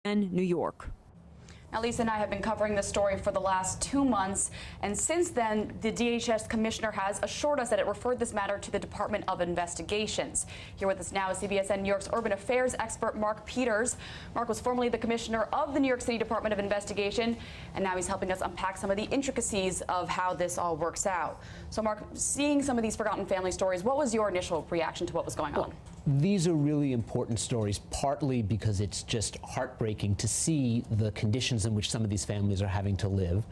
New York. Now, Lisa and I have been covering this story for the last 2 months, and since then, the DHS commissioner has assured us that it referred this matter to the Department of Investigations. Here with us now is CBSN New York's urban affairs expert, Mark Peters. Mark was formerly the commissioner of the New York City Department of Investigation, and now he's helping us unpack some of the intricacies of how this all works out. So, Mark, seeing some of these forgotten family stories, what was your initial reaction to what was going on? These are really important stories, partly because it's just heartbreaking to see the conditions in which some of these families are having to live,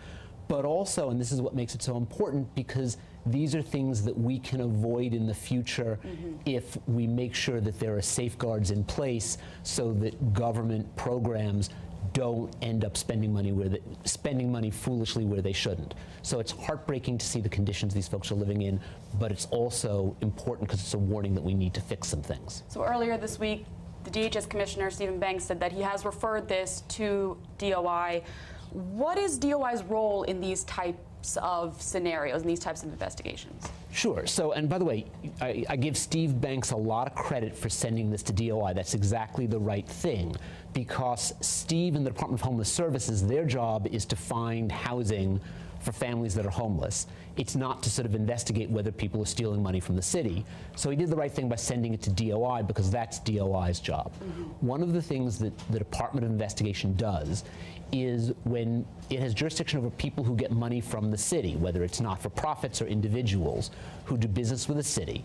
but also, and this is what makes it so important, because these are things that we can avoid in the future if we make sure that there are safeguards in place so that government programs don't end up spending money foolishly where they shouldn't. So it's heartbreaking to see the conditions these folks are living in, but it's also important because it's a warning that we need to fix some things. So earlier this week, the DHS Commissioner, Stephen Banks, said that he has referred this to DOI. What is DOI's role in these types of scenarios, in these types of investigations? Sure. So, and by the way, I give Steve Banks a lot of credit for sending this to DOI. That's exactly the right thing, because Steve and the Department of Homeless Services, their job is to find housing for families that are homeless. It's not to sort of investigate whether people are stealing money from the city. So he did the right thing by sending it to DOI, because that's DOI's job. One of the things that the Department of Investigation does is when it has jurisdiction over people who get money from the city, whether it's not-for-profits or individuals who do business with the city,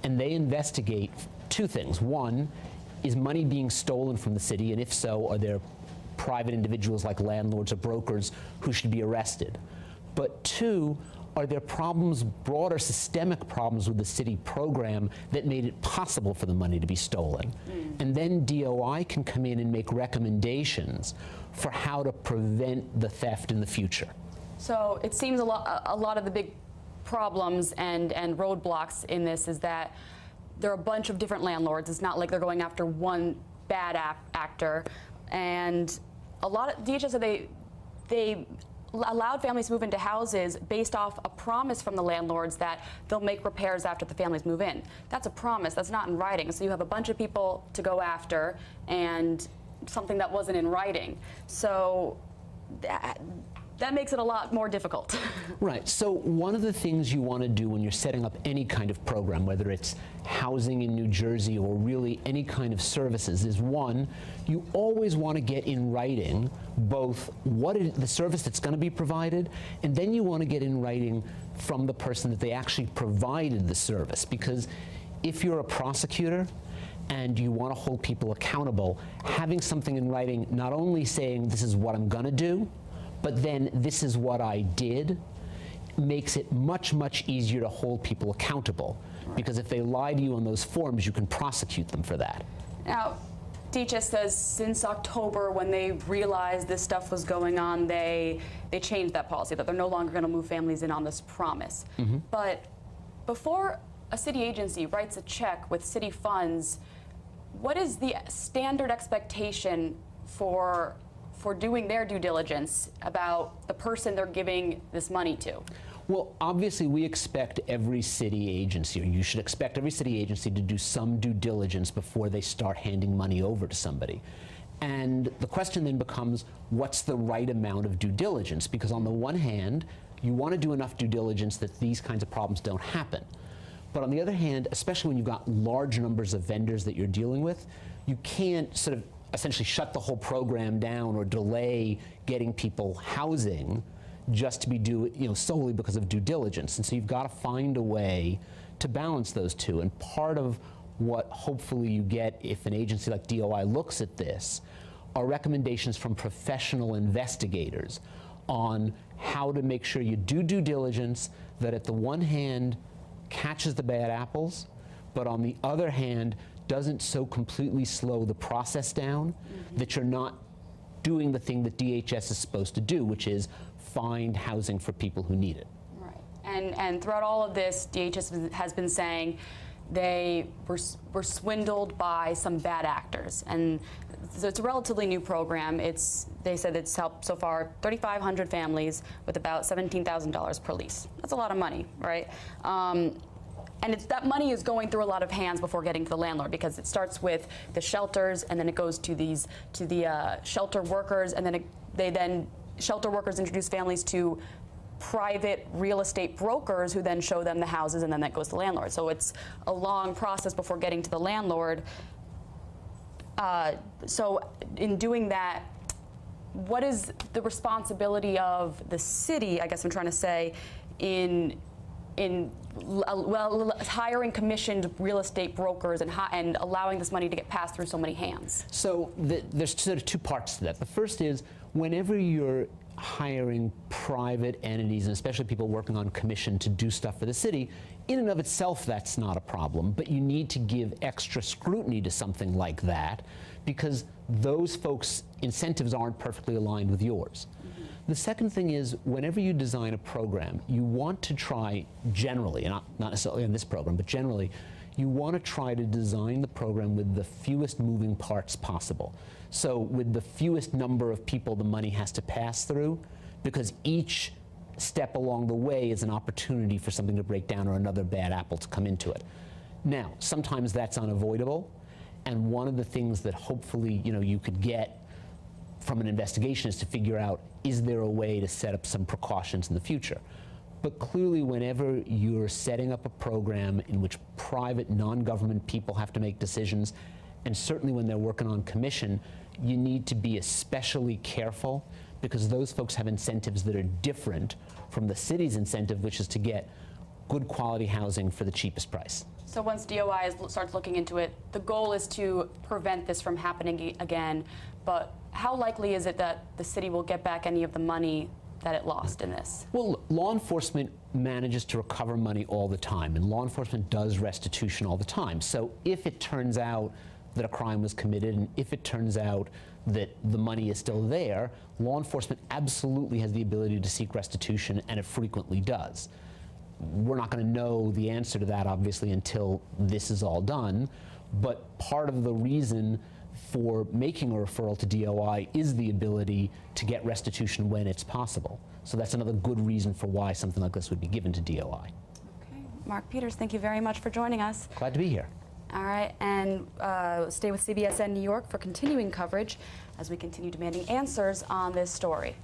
and they investigate two things. One, is money being stolen from the city, and if so, are there private individuals like landlords or brokers who should be arrested? But two, are there problems, broader systemic problems with the city program that made it possible for the money to be stolen? And then DOI can come in and make recommendations for how to prevent the theft in the future. So it seems a lot of the big problems and roadblocks in this is that there are a bunch of different landlords. It's not like they're going after one bad actor. And a lot of DHS said they allowed families to move into houses based off a promise from the landlords that they'll make repairs after the families move in. That's a promise. That's not in writing. So you have a bunch of people to go after and something that wasn't in writing. So that makes it a lot more difficult. Right. So one of the things you want to do when you're setting up any kind of program, whether it's housing in New Jersey or really any kind of services, is one, you always want to get in writing both what is the service that's going to be provided, and then you want to get in writing from the person that they actually provided the service. Because if you're a prosecutor and you want to hold people accountable, having something in writing, not only saying this is what I'm going to do, but then this is what I did, makes it much, much easier to hold people accountable. Because if they lie to you on those forms, you can prosecute them for that. Now, DHS says since October, when they realized this stuff was going on, they changed that policy, that they're no longer going to move families in on this promise. But before a city agency writes a check with city funds, what is the standard expectation for doing their due diligence about the person they're giving this money to? Well, obviously, we expect every city agency, or you should expect every city agency, to do some due diligence before they start handing money over to somebody. And the question then becomes, what's the right amount of due diligence? Because on the one hand, you want to do enough due diligence that these kinds of problems don't happen. But on the other hand, especially when you've got large numbers of vendors that you're dealing with, you can't sort of essentially shut the whole program down or delay getting people housing just to be solely because of due diligence. And so you've got to find a way to balance those two. And part of what hopefully you get if an agency like DOI looks at this are recommendations from professional investigators on how to make sure you do due diligence that at the one hand catches the bad apples, but on the other hand doesn't so completely slow the process down that you're not doing the thing that DHS is supposed to do, which is find housing for people who need it. Right. And throughout all of this, DHS has been saying they were swindled by some bad actors. And so it's a relatively new program. They said it's helped so far 3,500 families with about $17,000 per lease. That's a lot of money, right? And that money is going through a lot of hands before getting to the landlord, because it starts with the shelters, and then it goes to the shelter workers, and then shelter workers introduce families to private real estate brokers, who then show them the houses, and then that goes to the landlord. So it's a long process before getting to the landlord. So in doing that, what is the responsibility of the city, I guess I'm trying to say, in hiring commissioned real estate brokers and allowing this money to get passed through so many hands? So there's sort of two parts to that. The first is, whenever you're hiring private entities, and especially people working on commission to do stuff for the city, in and of itself that's not a problem, but you need to give extra scrutiny to something like that, because those folks' incentives aren't perfectly aligned with yours. The second thing is, whenever you design a program, you want to try, generally, and not necessarily on this program, but generally, you want to try to design the program with the fewest moving parts possible. So with the fewest number of people the money has to pass through, because each step along the way is an opportunity for something to break down or another bad apple to come into it. Now, sometimes that's unavoidable, and one of the things that hopefully you could get from an investigation is to figure out, is there a way to set up some precautions in the future? But clearly, whenever you're setting up a program in which private, non-government people have to make decisions, and certainly when they're working on commission, you need to be especially careful, because those folks have incentives that are different from the city's incentive, which is to get good quality housing for the cheapest price. So once DOI starts looking into it, the goal is to prevent this from happening again, but how likely is it that the city will get back any of the money that it lost in this? Well, law enforcement manages to recover money all the time, and law enforcement does restitution all the time. So if it turns out that a crime was committed, and if it turns out that the money is still there, law enforcement absolutely has the ability to seek restitution, and it frequently does. We're not going to know the answer to that, obviously, until this is all done, but part of the reason for making a referral to DOI is the ability to get restitution when it's possible. So that's another good reason for why something like this would be given to DOI. Okay. Mark Peters, thank you very much for joining us. Glad to be here. All right, and stay with CBSN New York for continuing coverage as we continue demanding answers on this story.